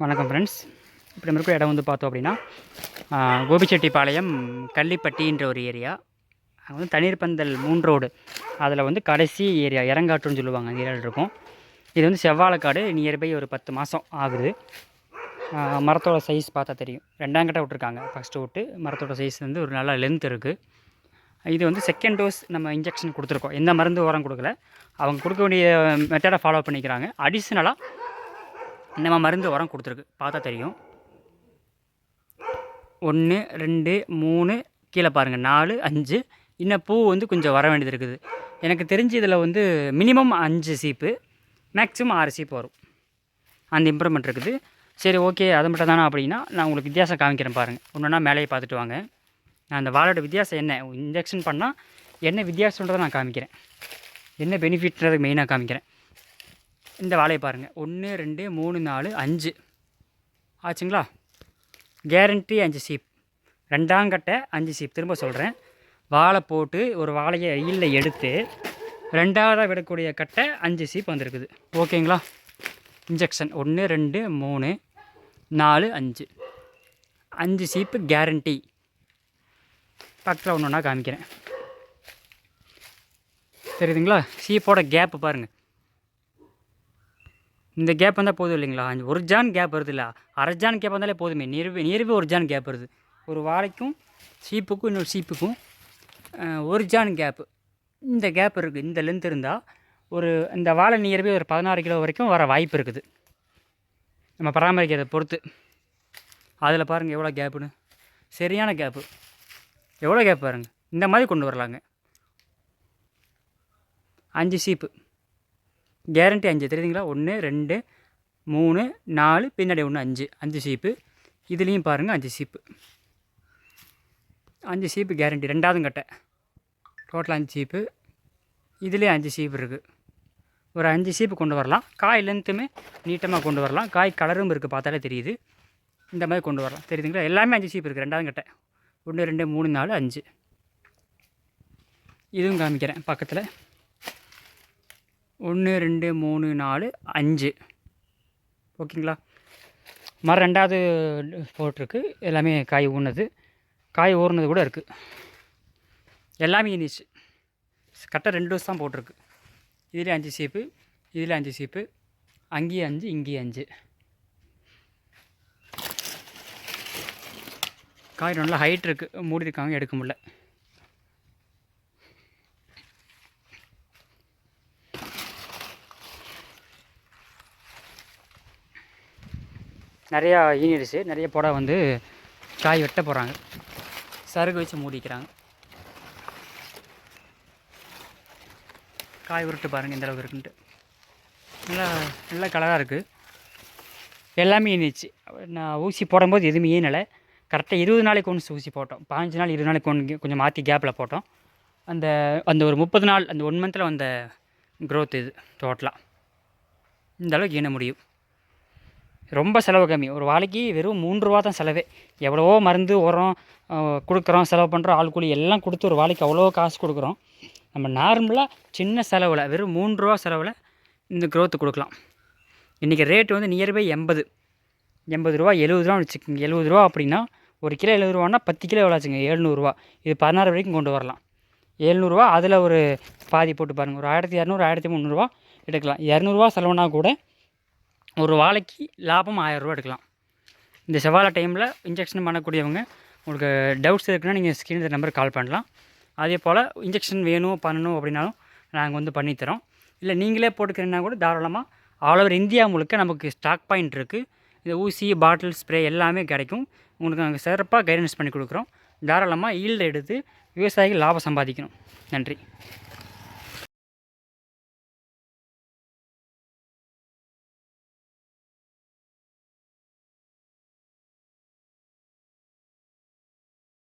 வணக்கம் ஃப்ரெண்ட்ஸ். இப்போ நம்ம இருக்கிற இடம் வந்து பார்த்தோம் அப்படின்னா கோபிச்செட்டிப்பாளையம் கள்ளிப்பட்டின்ற ஒரு ஏரியா. அங்கே வந்து தண்ணீர் பந்தல் 3 ரோடு, அதில் வந்து கடைசி ஏரியா இறங்காட்டுன்னு சொல்லுவாங்க. அந்த ஏரியாவில் இருக்கும். இது வந்து செவ்வாழைக்காடு. நியர்பை ஒரு 10 மாதம் ஆகுது. மரத்தோட சைஸ் பார்த்தா தெரியும். 2ஆம் கட்ட விட்டுருக்காங்க. ஃபஸ்ட்டு விட்டு மரத்தோட சைஸ் வந்து ஒரு நல்ல லென்த் இருக்குது. இது வந்து செகண்ட் டோஸ் நம்ம இன்ஜெக்ஷன் கொடுத்துருக்கோம். எந்த மருந்து உரம் கொடுக்கல, அவங்க கொடுக்க வேண்டிய மெத்தடை ஃபாலோ பண்ணிக்கிறாங்க. அடிஷ்னலாக நம்ம மருந்து உரம் கொடுத்துருக்கு, பார்த்தா தெரியும். 1 2 3 கீழே பாருங்கள், 4 5. இன்னும் பூ வந்து கொஞ்சம் வர வேண்டியது இருக்குது. எனக்கு தெரிஞ்சு இதில் வந்து மினிமம் 5 சீப்பு, மேக்ஸிமம் 6 சீப்பு வரும். அந்த இம்ப்ரூவ்மெண்ட் இருக்குது. சரி, ஓகே, அது மட்டும் தானே அப்படின்னா நான் உங்களுக்கு வித்தியாசம் காமிக்கிறேன் பாருங்கள். ஒன்றுனா மேலேயே பார்த்துட்டு வாங்க. நான் அந்த வாழோட வித்தியாசம் என்ன, இன்ஜெக்ஷன் பண்ணால் என்ன வித்தியாசன்றதை நான் காமிக்கிறேன். என்ன பெனிஃபிட்ன்றதை மெயினாக காமிக்கிறேன். இந்த வாழையை பாருங்கள். 1 2 3 4 5 ஆச்சுங்களா? Guarantee 5 cheap. 2ஆம் கட்டை 5 சீப். திரும்ப சொல்கிறேன், வாழை போட்டு ஒரு வாழையை வெயிலில் எடுத்து 2ஆவதாக விடக்கூடிய கட்டை 5 சீப் வந்திருக்குது. ஓகேங்களா? இன்ஜெக்ஷன் 1 2 3 4 5 5 சீப்பு கேரண்டி. பக்கத்தில் ஒன்று ஒன்றா காமிக்கிறேன். தெரியுதுங்களா? சீப்போட கேப்பு பாருங்கள். இந்த கேப் வந்தால் போதும் இல்லைங்களா? ஒரு ஜான் கேப் வருது இல்லை, அரை ஜான் கேப் வந்தாலே போதுமே. நியர்பை ஒரு ஜான் கேப் வருது. ஒரு வாழைக்கும் சீப்புக்கும் இன்னொரு சீப்புக்கும் ஒரு ஜான் கேப்பு. இந்த கேப் இருக்குது. இந்த லென்த் இருந்தால் இந்த வாழை நியர்பை ஒரு 16 கிலோ வரைக்கும் வர வாய்ப்பு இருக்குது, நம்ம பராமரிக்கிறதை பொறுத்து. அதில் பாருங்கள் எவ்வளோ கேப்புன்னு. சரியான கேப்பு. எவ்வளோ கேப் பாருங்கள். இந்த மாதிரி கொண்டு வரலாங்க. 5 சீப்பு கேரண்டி. 5 தெரியுதுங்களா? 1 2 3 4 பின்னாடி 1 5 சீப்பு. இதுலேயும் பாருங்கள் 5 சீப்பு. 5 சீப்பு கேரண்டி. 2ஆவது கட்டை டோட்டல் 5 சீப்பு. இதுலேயும் 5 சீப்பு இருக்குது. ஒரு 5 சீப்பு கொண்டு வரலாம். காய் லென்த்துமே நீட்டமாக கொண்டு வரலாம். காய் கலரும் இருக்குது, பார்த்தாலே தெரியுது. இந்த மாதிரி கொண்டு வரலாம். தெரியுதுங்களா? எல்லாமே 5 சீப்பு இருக்குது. 2ஆவது கட்டை 1 2 3 4 5. இதுவும் காமிக்கிறேன் பக்கத்தில். 1 2 3 4 5. ஓகேங்களா? மரம் 2ஆவது போட்டிருக்கு. எல்லாமே காய் ஊனது, காய் ஊறினது கூட இருக்குது. எல்லாமே இனிச்சு. கரெக்டாக 2 டோஸ் தான் போட்டிருக்கு. இதில் 5 சீப்பு, இதில் 5 சீப்பு, அங்கேயும் 5, இங்கேயும் 5. காய் நல்லா ஹைட் இருக்குது, மூடிருக்காங்க, எடுக்க முடியல. நிறையா ஈனிடுச்சு. நிறைய போட வந்து காய் வெட்ட போகிறாங்க. சருகு வச்சு மூடிக்கிறாங்க. காய் உருட்டு பாருங்கள் இந்தளவுக்கு இருக்குன்ட்டு. நல்லா கலராக இருக்குது. எல்லாமே ஈனிச்சு. நான் ஊசி போடும்போது எதுவுமே ஈனலை. கரெக்டாக 20 நாளைக்கு ஒன்று ஊசி போட்டோம். 15 நாள் 20 நாளைக்கு ஒன்று கொஞ்சம் மாற்றி கேப்பில் போட்டோம். அந்த ஒரு 30 நாள், அந்த 1 மந்தில் வந்த க்ரோத் இது டோட்டலாக. இந்த அளவுக்கு ஈன முடியும். ரொம்ப செலவு கம்மி. ஒரு வாழைக்கு வெறும் 3 ரூபா தான் செலவே. எவ்வளவோ மருந்து உரம் கொடுக்குறோம், செலவு பண்ணுறோம், ஆள் கூலி எல்லாம் கொடுத்து ஒரு வாழைக்கு அவ்வளோ காசு கொடுக்குறோம். நம்ம நார்மலாக சின்ன செலவில் வெறும் 3 ரூபா செலவில் இந்த க்ரோத்து கொடுக்கலாம். இன்றைக்கி ரேட்டு வந்து நியர்பை 80 ரூபா 70 ரூபான்னு வச்சுக்கோங்க. 70 ரூபா அப்படின்னா ஒரு கிலோ 70 ரூபான்னா 10 கிலோ எவ்வளோ ஆச்சுங்க? 700 ரூபா. இது 16 வரைக்கும் கொண்டு வரலாம். 700 ரூபா. அதில் ஒரு பாதி போட்டு பாருங்கள், ஒரு 1200 1300 ரூபா எடுக்கலாம். 200 ரூபா செலவுனா கூட ஒரு வாழைக்கு லாபம் 1000 ரூபா எடுக்கலாம். இந்த செவ்வாழை டைமில் இன்ஜெக்ஷன் பண்ணக்கூடியவங்க, உங்களுக்கு டவுட்ஸ் இருக்குன்னா நீங்கள் ஸ்க்ரீன் நம்பருக்கு கால் பண்ணலாம். அதே போல் இன்ஜெக்ஷன் வேணும் பண்ணணும் அப்படின்னாலும் நாங்கள் வந்து பண்ணித்தரோம். இல்லை நீங்களே போட்டுக்கிறீங்கன்னா கூட தாராளமாக ஆல் ஓவர் இந்தியா முழுக்க நமக்கு ஸ்டாக் பாயிண்ட் இருக்குது. இந்த ஊசி, பாட்டில், ஸ்ப்ரே எல்லாமே கிடைக்கும். உங்களுக்கு நாங்கள் சிறப்பாக கைடன்ஸ் பண்ணி கொடுக்குறோம். தாராளமாக ஈல்டு எடுத்து விவசாயிகள் லாபம் சம்பாதிக்கணும். நன்றி.